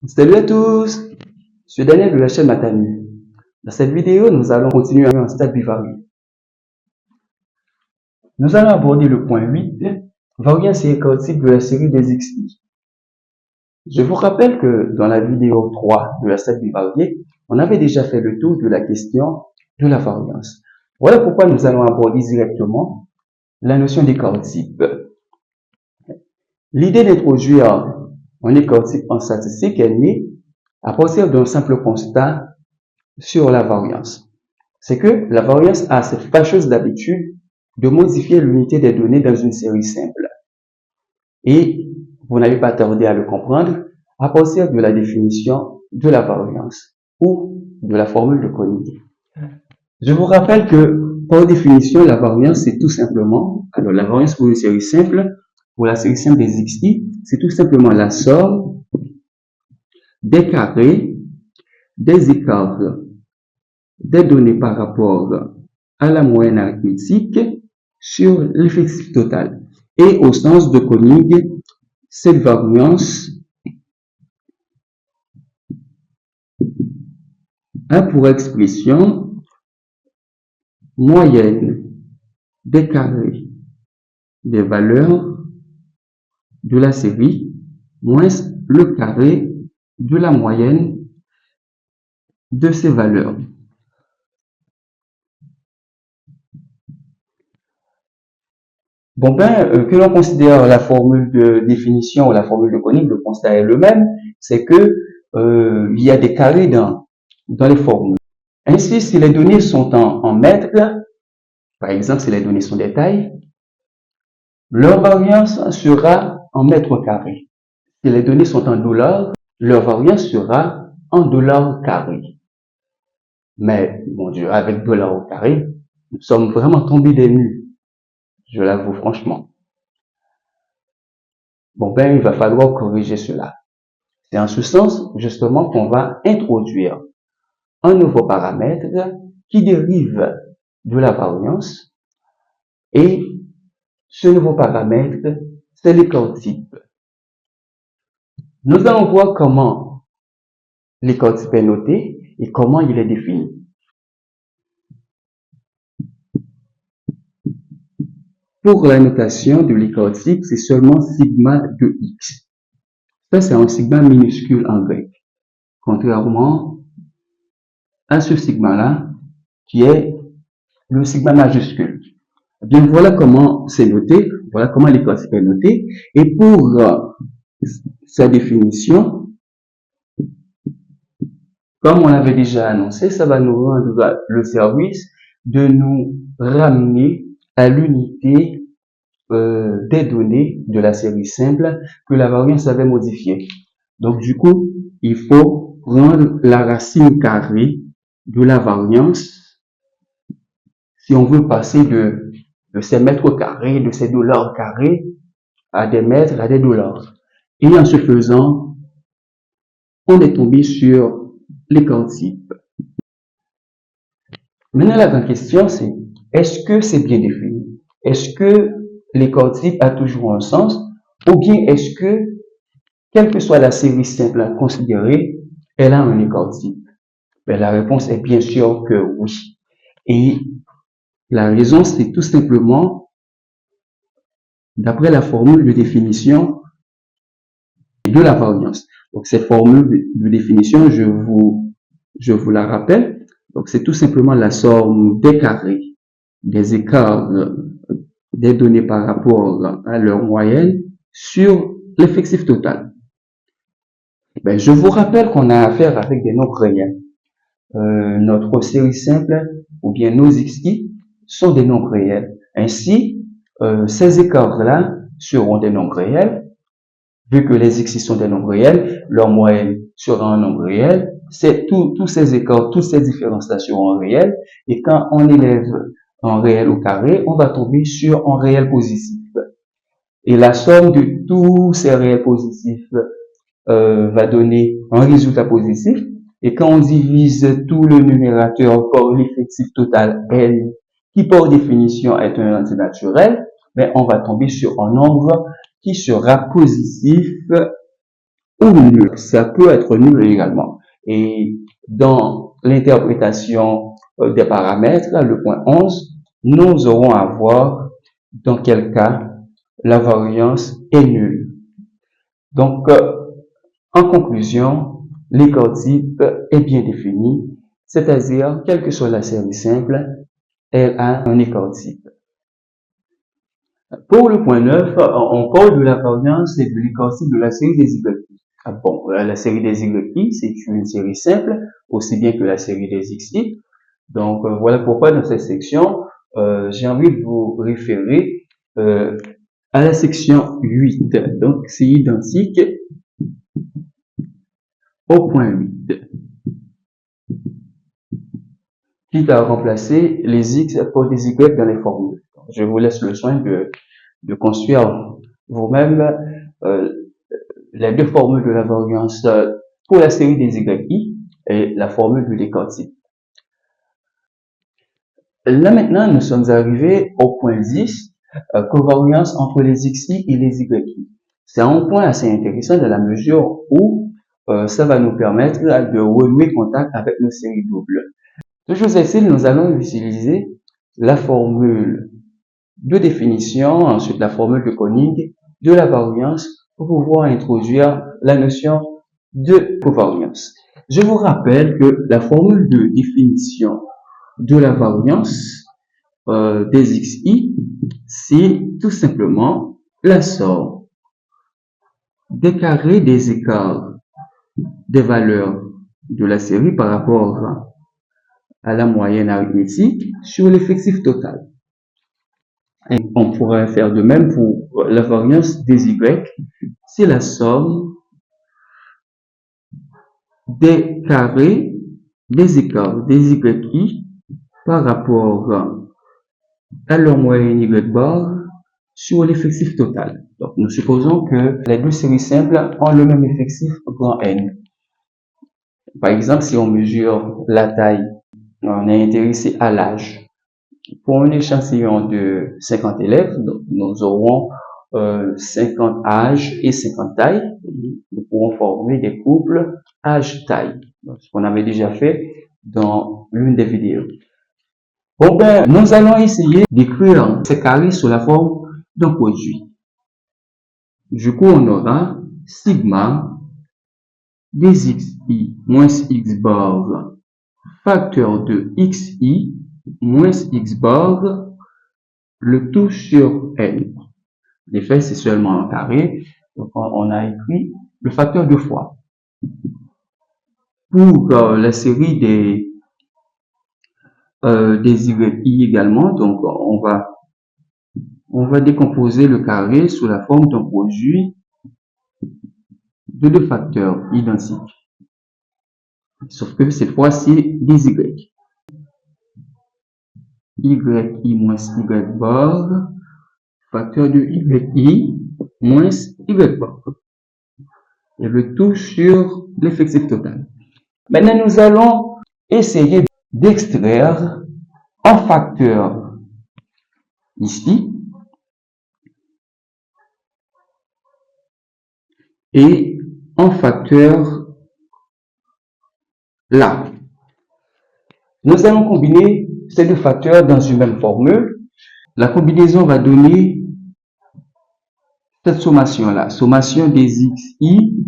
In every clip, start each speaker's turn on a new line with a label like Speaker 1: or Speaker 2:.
Speaker 1: Salut à tous, je suis Daniel de la chaîne Matanu. Dans cette vidéo, nous allons continuer un stade bivarié. Nous allons aborder le point 8, variance et écart type de la série des XI. Je vous rappelle que dans la vidéo 3 de la stade bivarié, on avait déjà fait le tour de la question de la variance. Voilà pourquoi nous allons aborder directement la notion d'écart type. L'idée d'introduire un écart type en statistique est née à partir d'un simple constat sur la variance. C'est que la variance a cette fâcheuse d'habitude de modifier l'unité des données dans une série simple. Et vous n'avez pas tardé à le comprendre à partir de la définition de la variance ou de la formule de Koenig. Je vous rappelle que par définition, la variance, c'est tout simplement, alors la variance pour une série simple, pour la série simple des XI, c'est tout simplement la somme des carrés des écarts des données par rapport à la moyenne arithmétique sur l'effectif total. Et au sens de Koenig, cette variance a pour expression moyenne des carrés des valeurs de la série moins le carré de la moyenne de ces valeurs. Que l'on considère la formule de définition ou la formule de Koenig, le constat est le même, c'est que il y a des carrés dans les formules. Ainsi, si les données sont en mètres, par exemple, si les données sont des tailles, leur variance sera en mètres carrés. Si les données sont en dollars, leur variance sera en dollars carrés. Mais, mon Dieu, avec dollars au carré, nous sommes vraiment tombés des nues. Je l'avoue franchement. Il va falloir corriger cela. C'est en ce sens, justement, qu'on va introduire un nouveau paramètre qui dérive de la variance. Et ce nouveau paramètre, c'est l'écart type. Nous allons voir comment l'écart type est noté et comment il est défini. Pour la notation de l'écart type, c'est seulement sigma de x. Ça, c'est un sigma minuscule en grec, contrairement à ce sigma-là, qui est le sigma majuscule. Bien, voilà comment c'est noté, voilà comment l'écart type est noté. Et pour sa définition, comme on l'avait déjà annoncé, ça va nous rendre le service de nous ramener à l'unité des données de la série simple que la variance avait modifiée. Donc, du coup, il faut prendre la racine carrée de la variance si on veut passer de ces mètres carrés, de ces dollars carrés à des mètres, à des dollars. Et en ce faisant, on est tombé sur l'écart type. Maintenant, la grande question, c'est est-ce que c'est bien défini? Est-ce que l'écart type a toujours un sens? Ou bien est-ce que, quelle que soit la série simple à considérer, elle a un écart type? La réponse est bien sûr que oui. Et la raison, c'est tout simplement d'après la formule de définition de la variance. Donc, cette formule de définition, je vous la rappelle. Donc, c'est tout simplement la somme des carrés des écarts des données par rapport à leur moyenne sur l'effectif total. Je vous rappelle qu'on a affaire avec des nombres réels. Notre série simple ou bien nos XI sont des nombres réels. Ainsi, ces écarts-là seront des nombres réels. Vu que les XI sont des nombres réels, leur moyenne sera un nombre réel. C'est tous ces écarts, toutes ces différences-là seront réels. Et quand on élève un réel au carré, on va tomber sur un réel positif. Et la somme de tous ces réels positifs va donner un résultat positif. Et quand on divise tout le numérateur par l'effectif total N, qui par définition est un antinaturel, on va tomber sur un nombre qui sera positif ou nul. Ça peut être nul également. Et dans l'interprétation des paramètres, le point 11, nous aurons à voir dans quel cas la variance est nulle. Donc, en conclusion, l'écart type est bien défini, c'est-à-dire, quelle que soit la série simple, elle a un écart type. Pour le point 9, on parle de la variance et de l'écart type de la série des YI. Bon, la série des YI, c'est une série simple, aussi bien que la série des XI. Donc, voilà pourquoi dans cette section, j'ai envie de vous référer à la section 8. Donc, c'est identique au point 8. Quitte à remplacer les X par des Y dans les formules. Je vous laisse le soin de construire vous-même les deux formules de la variance pour la série des YI et la formule de l'écart type. Là maintenant, nous sommes arrivés au point 10, covariance entre les XI et les YI. C'est un point assez intéressant dans la mesure où ça va nous permettre de renouer contact avec nos séries doubles. Toujours est-il, nous allons utiliser la formule de définition, ensuite la formule de Koenig de la variance pour pouvoir introduire la notion de covariance. Je vous rappelle que la formule de définition de la variance des XI, c'est tout simplement la somme des carrés des écarts des valeurs de la série par rapport à la moyenne arithmétique sur l'effectif total. Et on pourrait faire de même pour la variance des Y, c'est la somme des carrés des écarts des YI par rapport à leur moyenne Y bar sur l'effectif total. Donc, nous supposons que les deux séries simples ont le même effectif grand N. Par exemple, si on mesure la taille, on est intéressé à l'âge. Pour un échantillon de 50 élèves, donc nous aurons 50 âges et 50 tailles. Nous pourrons former des couples âge-taille, ce qu'on avait déjà fait dans l'une des vidéos. Bon ben, nous allons essayer d'écrire ces carrés sous la forme d'un produit. Du coup, on aura sigma des xi moins x bar facteur de xi moins x bar, le tout sur n. L'effet, c'est seulement un carré, donc on a écrit le facteur 2 fois. Pour la série des YI également, donc on va décomposer le carré sous la forme d'un produit de deux facteurs identiques. Sauf que cette fois, c'est des Y. YI moins Y bar, facteur de YI moins Y bar. Et le tout sur l'effectif total. Maintenant, nous allons essayer d'extraire un facteur ici et un facteur là. Nous allons combiner ces deux facteurs dans une même formule. La combinaison va donner cette sommation-là, sommation des xi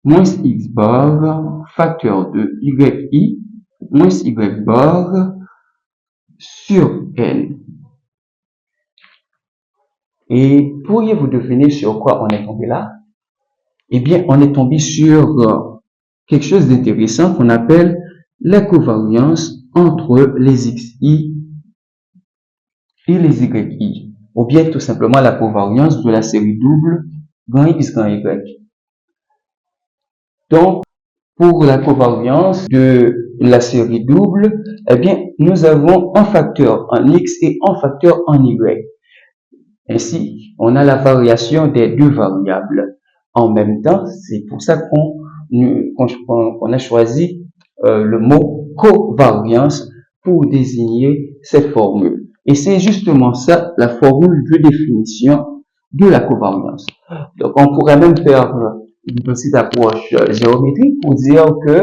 Speaker 1: moins x bar, facteur de yi moins y bar sur n. Et pourriez-vous deviner sur quoi on est tombé là? Eh bien, on est tombé sur quelque chose d'intéressant qu'on appelle la covariance entre les xi et les yi, ou bien tout simplement la covariance de la série double grand X grand Y. Donc, pour la covariance de la série double, eh bien, nous avons un facteur en X et un facteur en Y. Ainsi, on a la variation des deux variables en même temps. C'est pour ça qu'on a choisi le mot covariance pour désigner cette formule. Et c'est justement ça, la formule de définition de la covariance. Donc, on pourrait même faire une petite approche géométrique pour dire que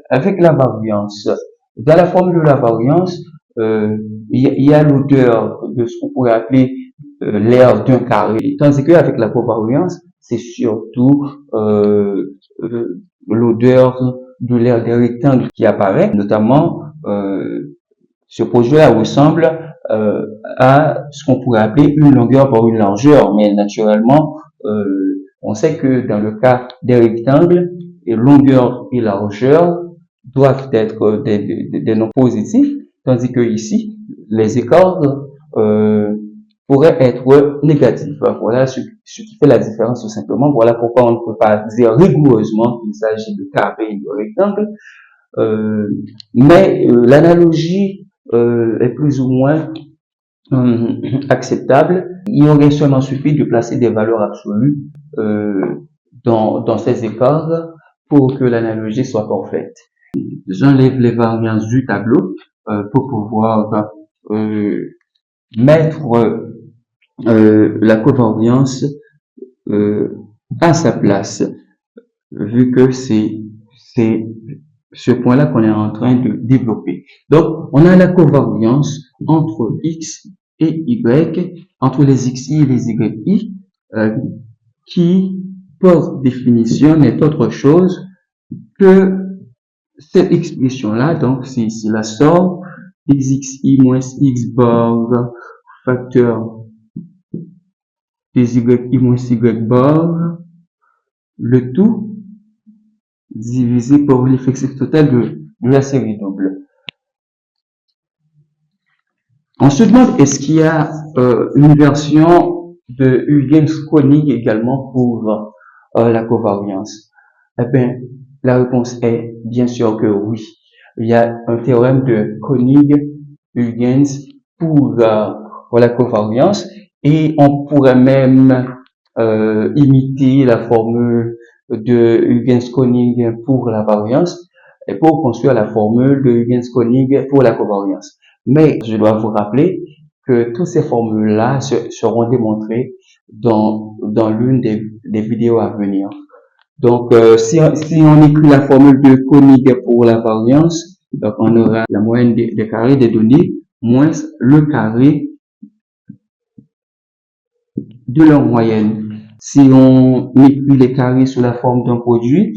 Speaker 1: avec la variance, dans la formule de la variance, il y a l'odeur de ce qu'on pourrait appeler l'air d'un carré, tandis qu'avec la covariance, c'est surtout l'odeur de l'air des rectangles qui apparaît, notamment ce projet-là ressemble à ce qu'on pourrait appeler une longueur par une largeur, mais naturellement, euh, on sait que dans le cas des rectangles, longueur et largeur doivent être des noms positifs, tandis que ici, les écarts euh, pourraient être négatifs. Voilà ce qui fait la différence tout simplement. Voilà pourquoi on ne peut pas dire rigoureusement qu'il s'agit de carré et de rectangle. Euh, mais l'analogie est plus ou moins acceptable. Il aurait seulement suffi de placer des valeurs absolues dans ces écarts pour que l'analogie soit parfaite. J'enlève les variances du tableau pour pouvoir mettre la covariance à sa place, vu que c'est ce point-là qu'on est en train de développer. Donc, on a la covariance entre x et y, entre les xi et les yi, qui, par définition, n'est autre chose que cette expression-là. Donc, c'est la somme xi moins x bar facteur des yi moins y bar, le tout divisé par l'effectif total de la série double. On se demande, est-ce qu'il y a une version de Huygens-Koenig également pour la covariance? Eh bien, la réponse est bien sûr que oui. Il y a un théorème de Koenig-Huygens pour la covariance, et on pourrait même imiter la formule de Huygens-Koenig pour la variance et pour construire la formule de Huygens-Koenig pour la covariance. Mais je dois vous rappeler que toutes ces formules-là seront démontrées dans l'une des vidéos à venir. Donc, si on écrit la formule de Koenig pour la variance, donc on aura la moyenne des carrés des données moins le carré de leur moyenne. Si on écrit les carrés sous la forme d'un produit,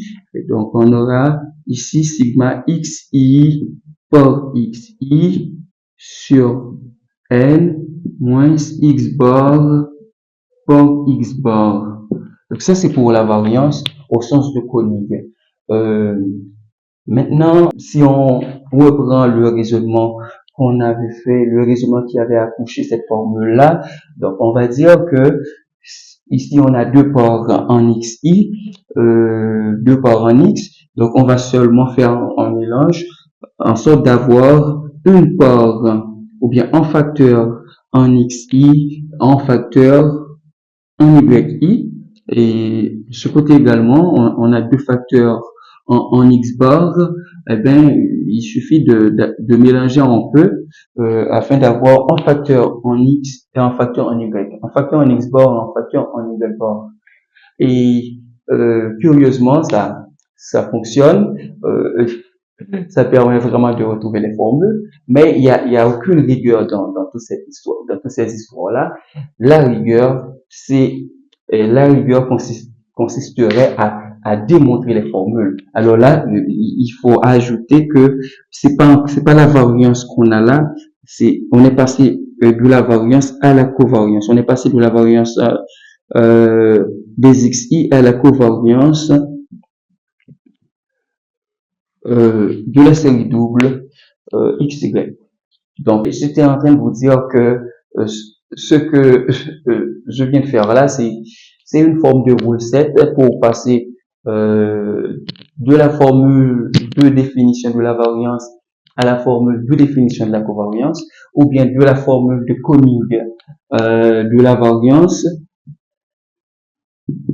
Speaker 1: donc on aura ici sigma xi par xi sur n moins x bar par x bar. Donc ça, c'est pour la variance au sens de Koenig. Maintenant, si on reprend le raisonnement qu'on avait fait, le raisonnement qui avait accouché cette formule-là, donc on va dire que ici on a deux parts en xi, deux parts en x, donc on va seulement faire un mélange en sorte d'avoir une part ou bien un facteur en xi, un facteur en yi, et de ce côté également on a deux facteurs en x bar. Eh bien, il suffit de mélanger un peu afin d'avoir un facteur en x et un facteur en y, un facteur en x bar et un facteur en y bar. Et curieusement, ça fonctionne. Ça permet vraiment de retrouver les formules, mais il y a aucune rigueur dans toute cette histoire, dans toutes ces histoires-là. La rigueur, la rigueur consisterait à démontrer les formules. Alors là, il faut ajouter que c'est pas la variance qu'on a là, on est passé de la variance à la covariance. On est passé de la variance des xi à la covariance de la série double xy. Donc, j'étais en train de vous dire que ce que je viens de faire là, c'est une forme de recette pour passer de la formule de définition de la variance à la formule de définition de la covariance, ou bien de la formule de Koenig de la variance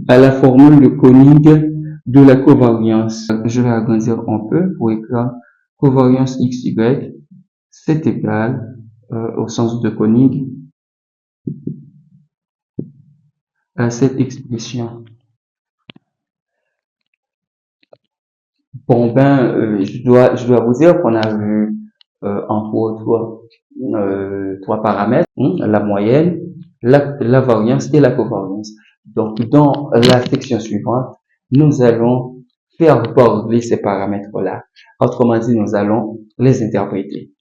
Speaker 1: à la formule de Koenig de la covariance. Je vais agrandir un peu pour écrire covariance xy, c'est égal au sens de Koenig à cette expression. Bon, ben, je dois vous dire qu'on a vu, entre autres, trois paramètres, la moyenne, la variance et la covariance. Donc, dans la section suivante, nous allons faire parler ces paramètres-là. Autrement dit, nous allons les interpréter.